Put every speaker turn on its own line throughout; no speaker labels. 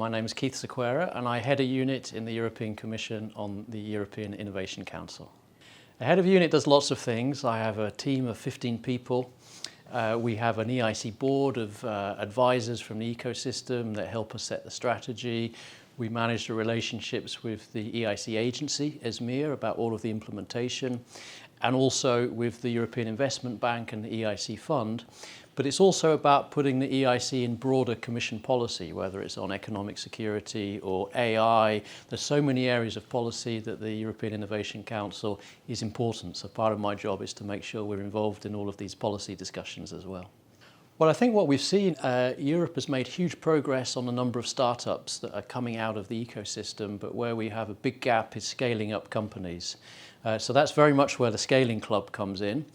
My name is Keith Squera and I head a unit in the European Commission on the European Innovation Council. The head of unit does lots of things. I have a team of 15 people. We have an EIC board of advisors from the ecosystem that help us set the strategy. We manage the relationships with the EIC agency, ESMIR, about all of the implementation, and also with the European Investment Bank and the EIC Fund. But it's also about putting the EIC in broader Commission policy, whether it's on economic security or AI. There's so many areas of policy that the European Innovation Council is important. So part of my job is to make sure we're involved in all of these policy discussions as well. Well, I think what we've seen, Europe has made huge progress on a number of startups that are coming out of the ecosystem, but where we have a big gap is scaling up companies. So that's very much where the Scaling Club comes in.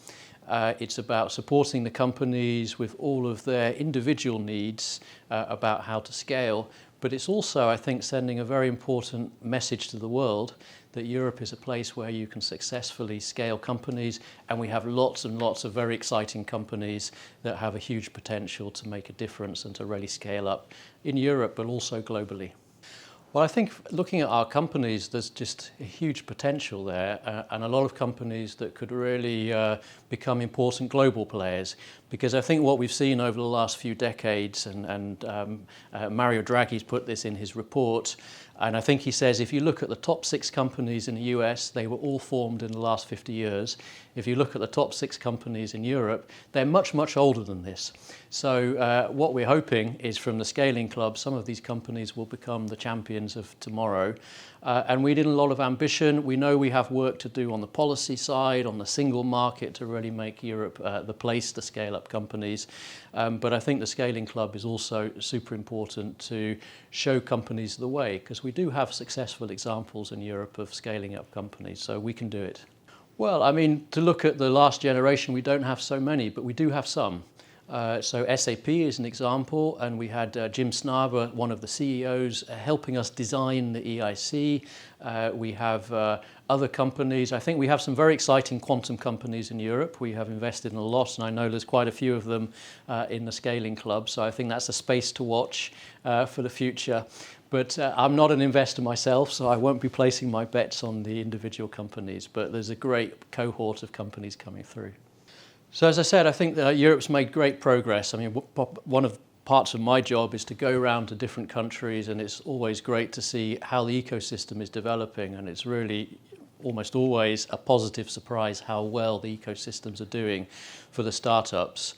It's about supporting the companies with all of their individual needs about how to scale, but it's also, I think, sending a very important message to the world that Europe is a place where you can successfully scale companies, and we have lots and lots of very exciting companies that have a huge potential to make a difference and to really scale up in Europe, but also globally. Well, I think looking at our companies, there's just a huge potential there and a lot of companies that could really become important global players. Because I think what we've seen over the last few decades, and Mario Draghi's put this in his report, and I think he says if you look at the top 6 companies in the US, they were all formed in the last 50 years. If you look at the top 6 companies in Europe, they're much, much older than this. So what we're hoping is from the Scaling Club, some of these companies will become the champions of tomorrow. And we did a lot of ambition. We know we have work to do on the policy side, on the single market to really make Europe the place to scale up companies. But I think the Scaling Club is also super important to show companies the way, because we do have successful examples in Europe of scaling up companies, so we can do it. Well, I mean, to look at the last generation, we don't have so many, but we do have some. So SAP is an example, and we had Jim Snaber, one of the CEOs, helping us design the EIC. We have other companies. I think we have some very exciting quantum companies in Europe. We have invested in a lot, and I know there's quite a few of them in the Scaling Club, so I think that's a space to watch for the future. But I'm not an investor myself, so I won't be placing my bets on the individual companies, but there's a great cohort of companies coming through. So as I said, I think that Europe's made great progress. I mean, one of the parts of my job is to go around to different countries, and it's always great to see how the ecosystem is developing, and it's really almost always a positive surprise how well the ecosystems are doing for the startups.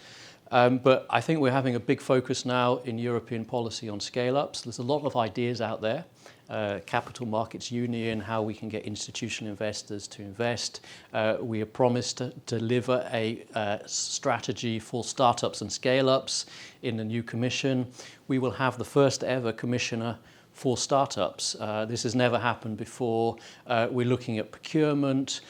But I think we're having a big focus now in European policy on scale-ups. There's a lot of ideas out there. Capital Markets Union, how we can get institutional investors to invest. We have promised to deliver a strategy for startups and scale-ups in the new commission. We will have the first ever commissioner for startups. This has never happened before. We're looking at procurement.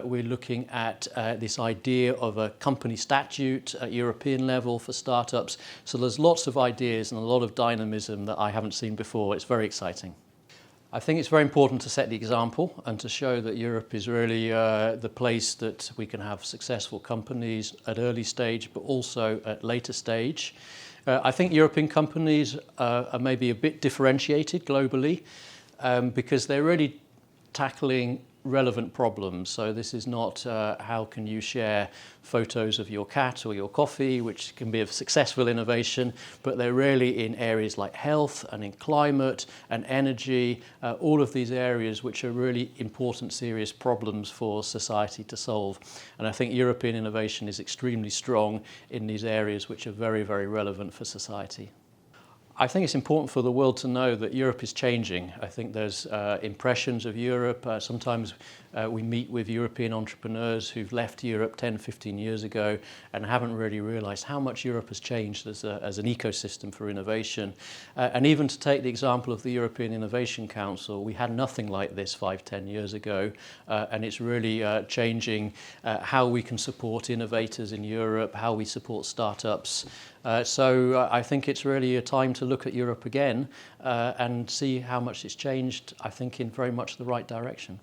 We're looking at this idea of a company statute at European level for startups. So there's lots of ideas and a lot of dynamism that I haven't seen before. It's very exciting. I think it's very important to set the example and to show that Europe is really the place that we can have successful companies at early stage, but also at later stage. I think European companies are maybe a bit differentiated globally because they're really tackling relevant problems. So this is not how can you share photos of your cat or your coffee, which can be a successful innovation, but they're really in areas like health and in climate and energy, all of these areas which are really important, serious problems for society to solve. And I think European innovation is extremely strong in these areas which are very, very relevant for society. I think it's important for the world to know that Europe is changing. I think there's impressions of Europe. Sometimes we meet with European entrepreneurs who've left Europe 10, 15 years ago and haven't really realized how much Europe has changed as an ecosystem for innovation. And even to take the example of the European Innovation Council, we had nothing like this 5, 10 years ago. And it's really changing how we can support innovators in Europe, how we support startups. So I think it's really a time to look at Europe again and see how much it's changed, I think, in very much the right direction.